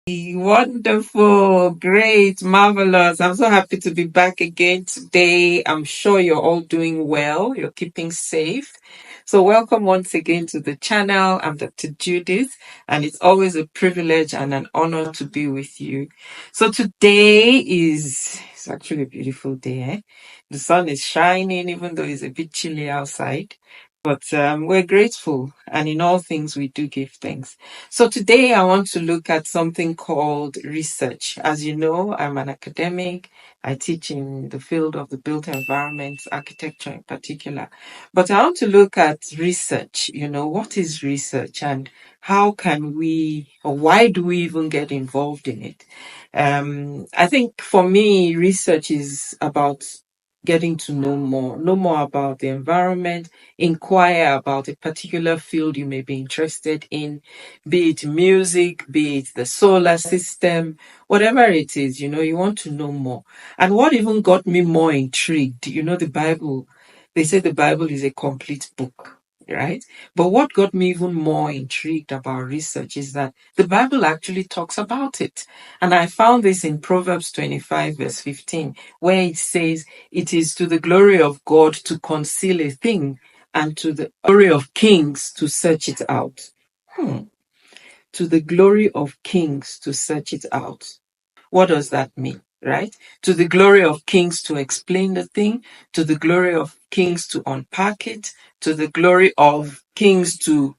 Wonderful, great, marvelous. I'm so happy to be back again today. I'm sure you're all doing well. You're keeping safe. So welcome once again to the channel. I'm Dr. Judith, and it's always a privilege and an honor to be with you. So today it's actually a beautiful day. The sun is shining, even though it's a bit chilly outside. But we're grateful, and in all things we do give thanks. So today I want to look at something called research. As you know, I'm an academic. I teach in the field of the built environment, architecture in particular. But I want to look at research. What is research and how can we, or why do we even get involved in it? I think for me, research is about getting to know more about the environment, inquire about a particular field you may be interested in, be it music, be it the solar system, whatever it is, you want to know more. And what even got me more intrigued, the Bible, they say the Bible is a complete book, right? But what got me even more intrigued about research is that the Bible actually talks about it. And I found this in Proverbs 25, verse 15, where it says, "It is to the glory of God to conceal a thing, and to the glory of kings to search it out." To the glory of kings to search it out. What does that mean, right? To the glory of kings to explain the thing, to the glory of kings to unpack it, to the glory of kings to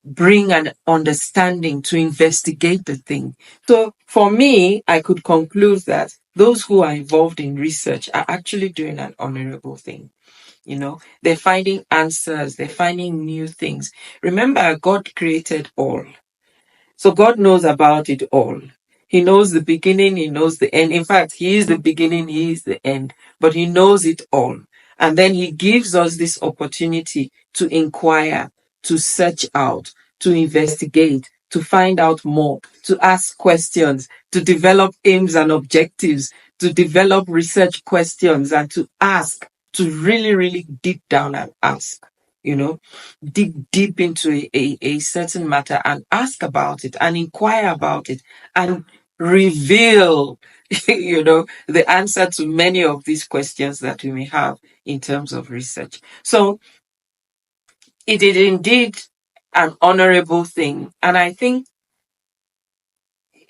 bring an understanding, to investigate the thing. So for me, I could conclude that those who are involved in research are actually doing an honorable thing. They're finding answers, they're finding new things. Remember, God created all. So God knows about it all. He knows the beginning, He knows the end. In fact, He is the beginning, He is the end, but He knows it all. And then He gives us this opportunity to inquire, to search out, to investigate, to find out more, to ask questions, to develop aims and objectives, to develop research questions, and to ask, to really, really deep down and ask, you know dig deep into a certain matter and ask about it and inquire about it and reveal the answer to many of these questions that we may have in terms of research. So it is indeed an honorable thing, and I think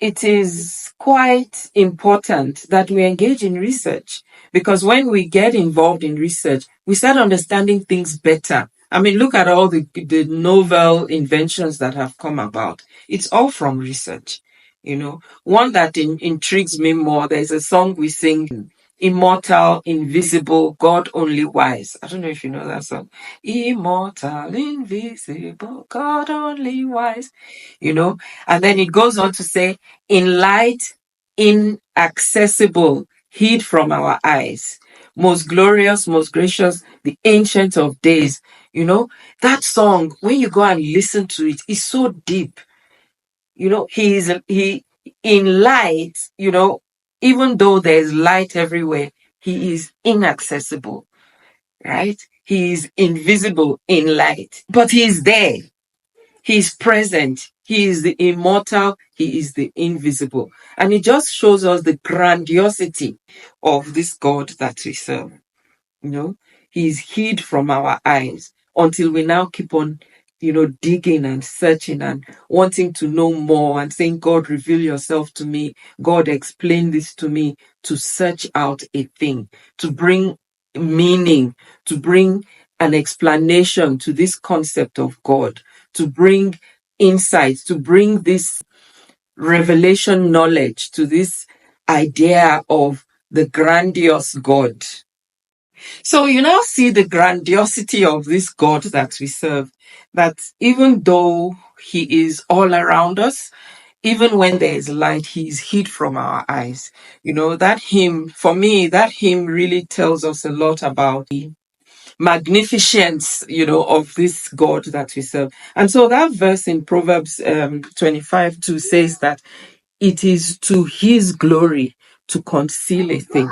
it is quite important that we engage in research, because when we get involved in research, we start understanding things better. I mean, look at all the novel inventions that have come about. It's all from research. One that intrigues me more, there's a song we sing, "Immortal, Invisible, God Only Wise." I don't know if you know that song. Immortal, invisible, God only wise. And then it goes on to say, "In light, inaccessible, hid from our eyes, most glorious, most gracious, the ancient of days." That song, when you go and listen to it, is so deep. He in light, even though there's light everywhere, He is inaccessible, right? He is invisible in light, but He is there. He is present. He is the immortal. He is the invisible. And it just shows us the grandiosity of this God that we serve. He is hid from our eyes until we now keep on, digging and searching and wanting to know more and saying, "God, reveal yourself to me. God, explain this to me," to search out a thing, to bring meaning, to bring an explanation to this concept of God, to bring insight, to bring this revelation knowledge to this idea of the grandiose God. So you now see the grandiosity of this God that we serve, that even though He is all around us, even when there is light, He is hid from our eyes. That hymn, for me, that hymn really tells us a lot about the magnificence, of this God that we serve. And so that verse in Proverbs 25:2 says that it is to His glory to conceal a thing,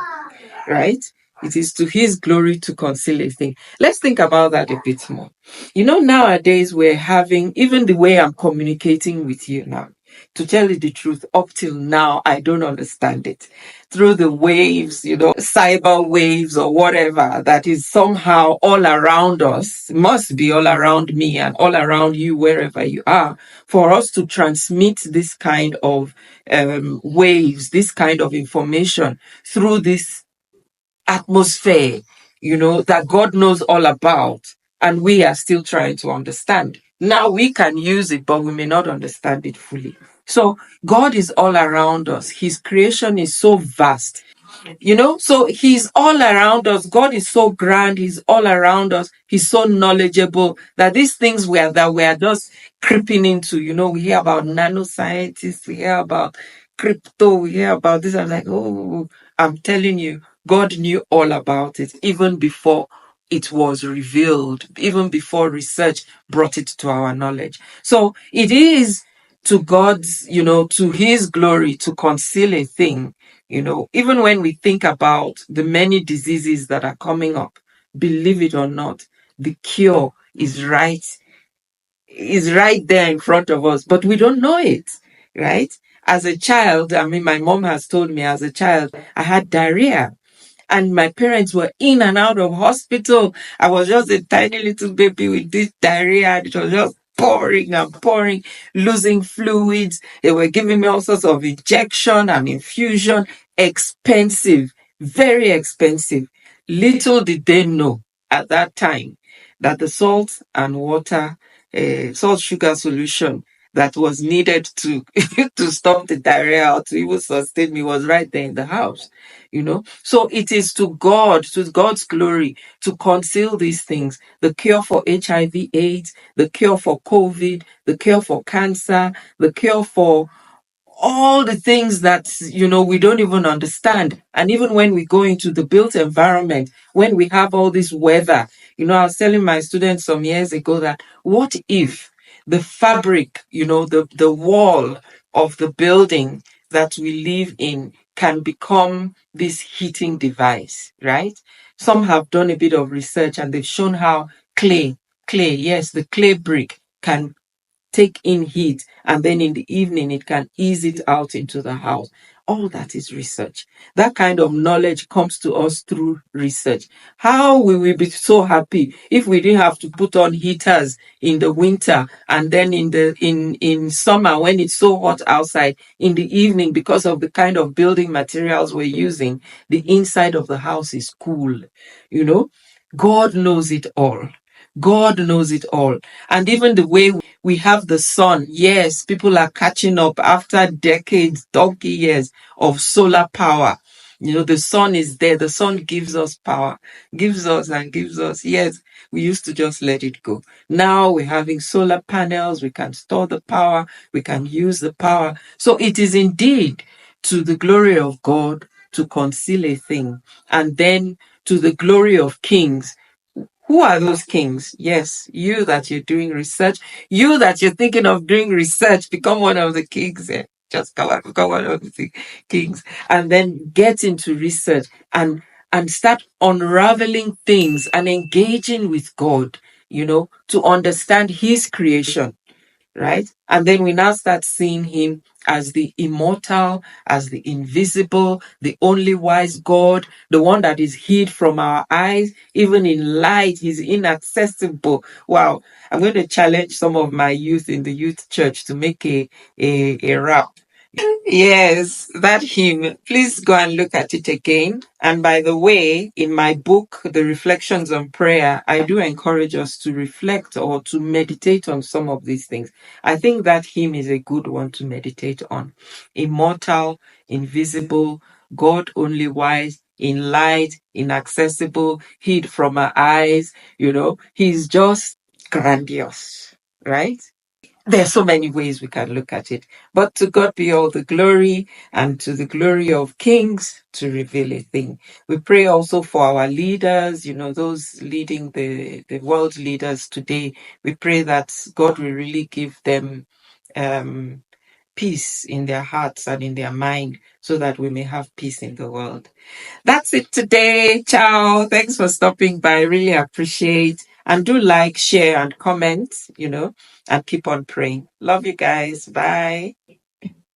right? It is to His glory to conceal a thing. Let's think about that a bit more. Nowadays we're having, even the way I'm communicating with you now, To tell you the truth, up till now, I don't understand it. Through the waves, cyber waves or whatever that is somehow all around us, must be all around me and all around you, wherever you are, for us to transmit this kind of waves, this kind of information through this atmosphere, that God knows all about, and we are still trying to understand. Now we can use it, but we may not understand it fully. So God is all around us. His creation is so vast. So he's all around us. God is so grand. He's all around us. He's so knowledgeable that these things that we are just creeping into, we hear about nanoscientists, we hear about crypto, we hear about this. I'm like, oh, I'm telling you, God knew all about it even before it was revealed, even before research brought it to our knowledge. So it is to God's, to his glory to conceal a thing. Even when we think about the many diseases that are coming up, believe it or not, the cure is right there in front of us, but we don't know it, right? As a child, I mean, my mom has told me as a child, I had diarrhea and my parents were in and out of hospital. I was just a tiny little baby with this diarrhea. It was just pouring and pouring, losing fluids. They were giving me all sorts of injection and infusion. Expensive, very expensive. Little did they know at that time that the salt and water, salt sugar solution that was needed to to stop the diarrhea or to even sustain me was right there in the house. So it is to God's glory, to conceal these things. The cure for HIV AIDS, the cure for COVID, the cure for cancer, the cure for all the things that we don't even understand. And even when we go into the built environment, when we have all this weather, I was telling my students some years ago that what if the fabric, the wall of the building that we live in can become this heating device, right? Some have done a bit of research and they've shown how clay, yes, the clay brick can take in heat, and then in the evening it can ease it out into the house. All that is research. That kind of knowledge comes to us through research. How will we be so happy if we didn't have to put on heaters in the winter, and then in summer when it's so hot outside, in the evening, because of the kind of building materials we're using, the inside of the house is cool. God knows it all. God knows it all. And even the way we have the sun, yes, people are catching up after decades, donkey years of solar power. The sun is there. The sun gives us power, gives us and gives us. Yes, we used to just let it go. Now we're having solar panels. We can store the power. We can use the power. So it is indeed to the glory of God to conceal a thing, and then to the glory of kings. Who are those kings? Yes, you that you're doing research, you that you're thinking of doing research, become one of the kings. Just come and become one of the kings, and then get into research and start unraveling things and engaging with God, to understand His creation, right? And then we now start seeing him as the immortal, as the invisible, the only wise God, the one that is hid from our eyes. Even in light, he's inaccessible. Wow. I'm going to challenge some of my youth in the youth church to make a rap. Yes, that hymn. Please go and look at it again. And by the way, in my book, The Reflections on Prayer, I do encourage us to reflect or to meditate on some of these things. I think that hymn is a good one to meditate on. Immortal, invisible, God only wise, in light, inaccessible, hid from our eyes. He's just grandiose, right? There's so many ways we can look at it, but to God be all the glory, and to the glory of kings to reveal a thing. We pray also for our leaders, those leading the world leaders today. We pray that God will really give them um, peace in their hearts and in their mind, so that we may have peace in the world. That's it today. Ciao. Thanks for stopping by. Really appreciate. And do like, share, and comment, and keep on praying. Love you guys. Bye.